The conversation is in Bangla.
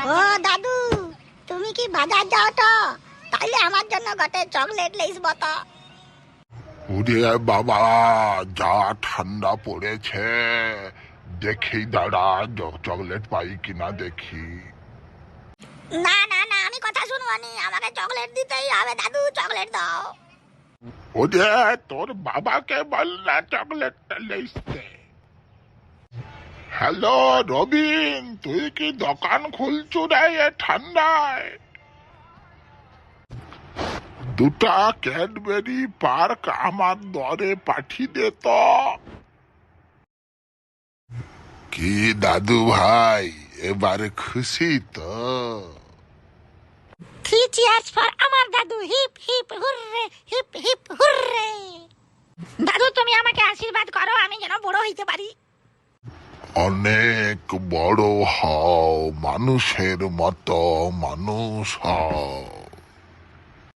ও দাদু, তুমি কি বাজার যাও তো? তাইলে আমার জন্য গটে চকলেট লইসব তো। ওরে বাবা, যা ঠান্ডা পড়েছে, দেখি দাঁড়া চকলেট পাই কিনা দেখি। না না না, আমি কথা শুনবো নি, আমাকে চকলেট দিতেই হবে দাদু, চকলেট দাও। ওরে তোর বাবাকে বল না চকলেটটা লেসতে। হ্যালো রবিন, তুই কি দোকান খুলছু রে এ ঠান্ডায়? দুটা ক্যাডবেরি পার্ক আমার দরে পাঠিয়ে দে তো। কি দাদু ভাই, এবারে খুশি তো? থ্রি চিয়ার্স ফর আমার দাদু, hip hip hurray, hip hip hurray. দাদু তুমি আমাকে আশীর্বাদ করো, আমি যেন বড় হইতে পারি। অনেক বড় হও, মানুষের মতো মানুষ হও।